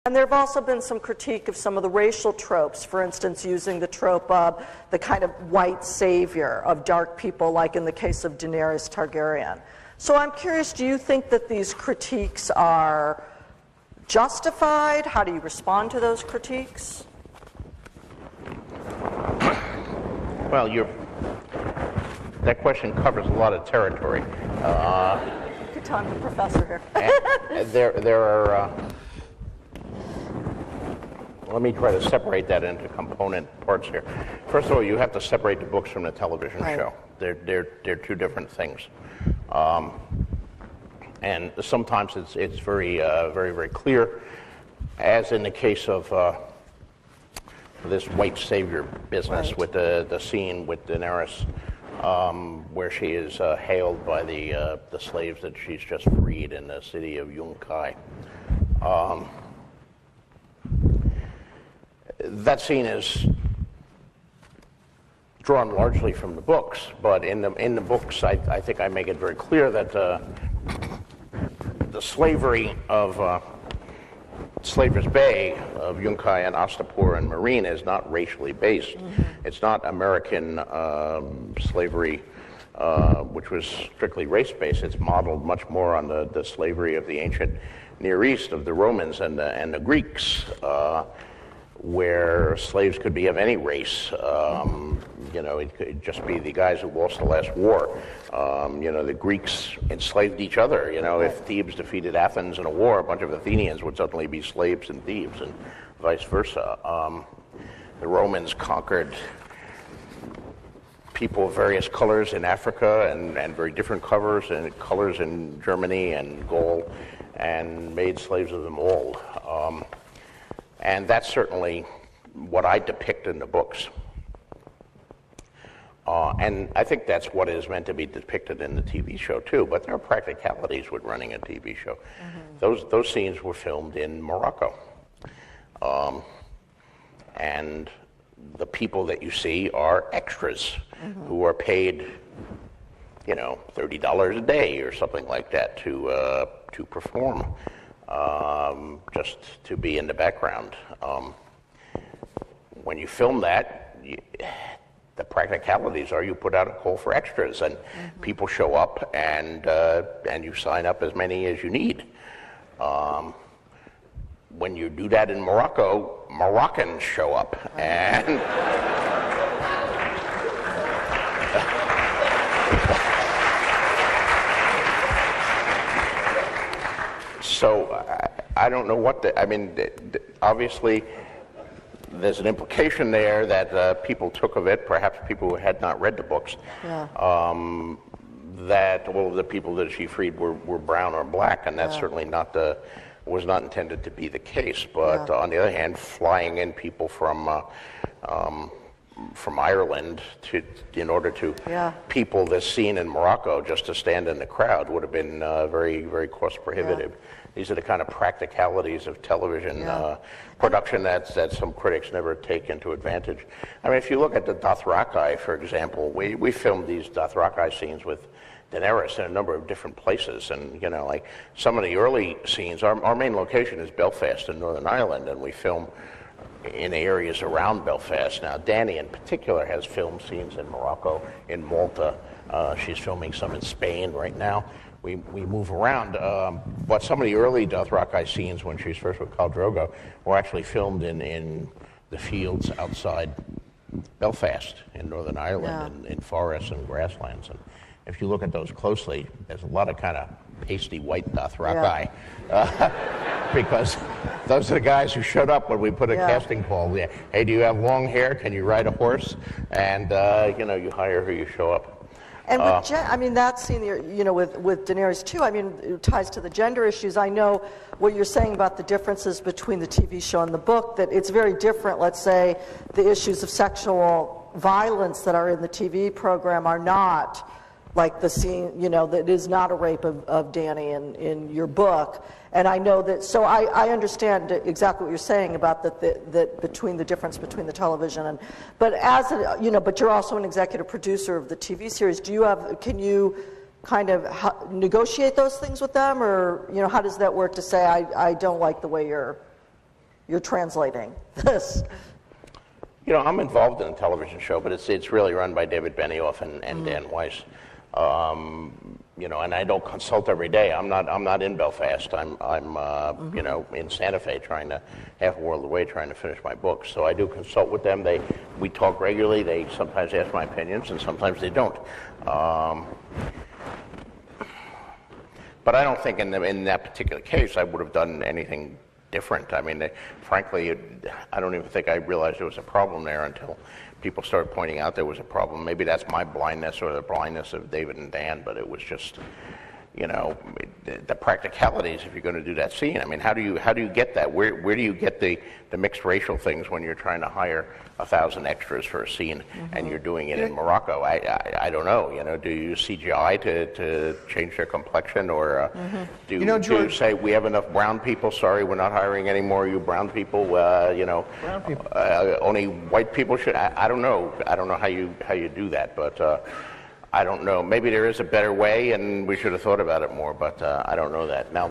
And there have also been some critique of some of the racial tropes, for instance, using the trope of the kind of white savior of dark people, like in the case of Daenerys Targaryen. So I'm curious, do you think that these critiques are justified? How do you respond to those critiques? Well, that question covers a lot of territory. Good time, the professor here. There are. Let me try to separate that into component parts here. First of all, you have to separate the books from the television show. They're two different things, and sometimes it's very clear, as in the case of this white savior business with the scene with Daenerys, where she is hailed by the slaves that she's just freed in the city of Yunkai. That scene is drawn largely from the books, but in the books, I think I make it very clear that the slavery of Slaver's Bay of Yunkai and Astapor and Marine is not racially based. Mm-hmm. It's not American slavery, which was strictly race-based. It's modeled much more on the slavery of the ancient Near East, of the Romans and the Greeks, where slaves could be of any race. It could just be the guys who lost the last war. The Greeks enslaved each other. If Thebes defeated Athens in a war, a bunch of Athenians would suddenly be slaves in Thebes, and vice versa. The Romans conquered people of various colors in Africa and very different colors in Germany and Gaul, and made slaves of them all. And that's certainly what I depict in the books. And I think that's what is meant to be depicted in the TV show, too. But there are practicalities with running a TV show. Mm-hmm. Those scenes were filmed in Morocco. And the people that you see are extras who are paid, $30 a day or something like that to perform. Just to be in the background. When you film that, the practicalities are you put out a call for extras, and people show up, and you sign up as many as you need. When you do that in Morocco, Moroccans show up, and so I don't know what obviously there's an implication there that people took of it, perhaps people who had not read the books, that all of the people that she freed were brown or black, and that's certainly was not intended to be the case. But on the other hand, flying in people from Ireland in order to people this scene in Morocco just to stand in the crowd would have been very, very cost prohibitive. These are the kind of practicalities of television production that some critics never take into advantage. I mean, if you look at the Dothraki, for example, we filmed these Dothraki scenes with Daenerys in a number of different places, and like some of the early scenes, our main location is Belfast in Northern Ireland, and we film in areas around Belfast. Now, Dany in particular has filmed scenes in Morocco, in Malta. She's filming some in Spain right now. We move around, but some of the early Dothraki scenes when she's first with Khal Drogo were actually filmed in the fields outside Belfast in Northern Ireland, in forests and grasslands. And if you look at those closely, there's a lot of kind of pasty white Dothraki, because those are the guys who showed up when we put a casting call. Hey, do you have long hair? Can you ride a horse? And you hire who you show up. And with that scene, with Daenerys too, it ties to the gender issues. I know what you're saying about the differences between the TV show and the book, that it's very different. Let's say the issues of sexual violence that are in the TV program are not like the scene, that is not a rape of Dany in your book. And I know that, so I understand exactly what you're saying about that between the difference between the television but but you're also an executive producer of the TV series. Can you kind of negotiate those things with them, or how does that work to say I don't like the way you're you're translating this. You know, I'm involved in a television show, but it's really run by David Benioff and Dan Weiss. You know, and I don't consult every day. I'm not in Belfast. I'm you know, in Santa Fe, trying to half a world away, trying to finish my book. So I do consult with them. We talk regularly. They sometimes ask my opinions, and sometimes they don't. But I don't think in that particular case I would have done anything different. I mean, frankly, I don't even think I realized there was a problem there until people started pointing out there was a problem. Maybe that's my blindness or the blindness of David and Dan, but it was just, you know, the practicalities if you're going to do that scene. I mean, how do you get that? Where do you get the mixed racial things when you're trying to hire 1,000 extras for a scene and you're doing it in Morocco? I don't know. You know, do you use CGI to change their complexion, or do you say we have enough brown people? Sorry, we're not hiring any more of you brown people. You know, brown people. Only white people should. I don't know. I don't know how you do that, but. I don't know. Maybe there is a better way, and we should have thought about it more, but I don't know that. Now,